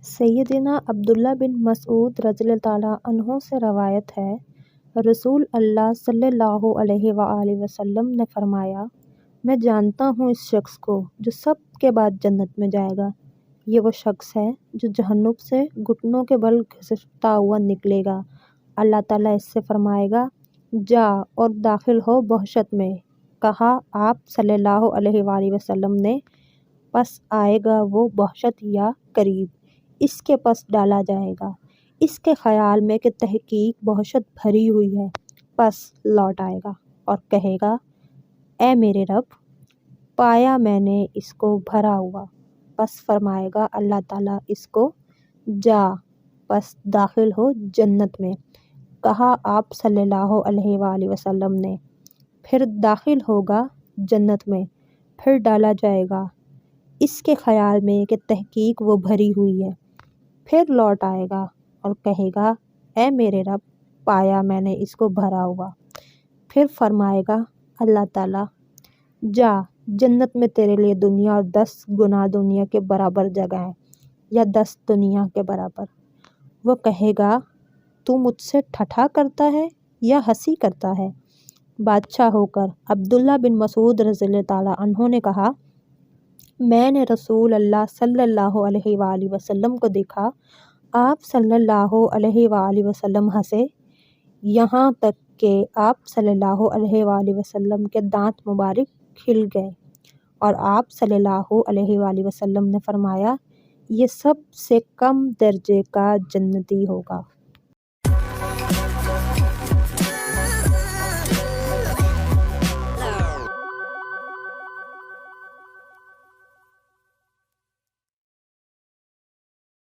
سیدنا عبداللہ بن مسعود رضی اللہ تعالیٰ عنہ سے روایت ہے، رسول اللہ صلی اللہ علیہ وآلہ وسلم نے فرمایا، میں جانتا ہوں اس شخص کو جو سب کے بعد جنت میں جائے گا۔ یہ وہ شخص ہے جو جہنم سے گھٹنوں کے بل گھسٹتا ہوا نکلے گا۔ اللہ تعالیٰ اس سے فرمائے گا، جا اور داخل ہو بہشت میں۔ کہا آپ صلی اللہ علیہ وآلہ وسلم نے، پس آئے گا وہ بہشت یا قریب، اس کے پس ڈالا جائے گا، اس کے خیال میں کہ تحقیق بہشت بھری ہوئی ہے، پس لوٹ آئے گا اور کہے گا، اے میرے رب، پایا میں نے اس کو بھرا ہوا۔ پس فرمائے گا اللہ تعالیٰ اس کو، جا پس داخل ہو جنت میں۔ کہا آپ صلی اللہ علیہ وآلہ وسلم نے، پھر داخل ہوگا جنت میں، پھر ڈالا جائے گا، اس کے خیال میں کہ تحقیق وہ بھری ہوئی ہے، پھر لوٹ آئے گا اور کہے گا، اے میرے رب، پایا میں نے اس کو بھرا ہوا۔ پھر فرمائے گا اللہ تعالیٰ، جا جنت میں تیرے لیے دنیا اور 10 گنا دنیا کے برابر جگہ ہے، یا 10 دنیا کے برابر۔ وہ کہے گا، تو مجھ سے ٹھٹھا کرتا ہے یا ہنسی کرتا ہے؟ بادشاہ ہو کر عبداللہ بن مسعود رضی اللہ تعالیٰ عنہ نے کہا، میں نے رسول اللہ صلی اللہ علیہ وآلہ وسلم کو دیکھا، آپ صلی اللہ علیہ وآلہ وسلم ہنسے، یہاں تک کہ آپ صلی اللہ علیہ وآلہ وسلم کے دانت مبارک کھل گئے، اور آپ صلی اللہ علیہ وآلہ وسلم نے فرمایا، یہ سب سے کم درجے کا جنتی ہوگا۔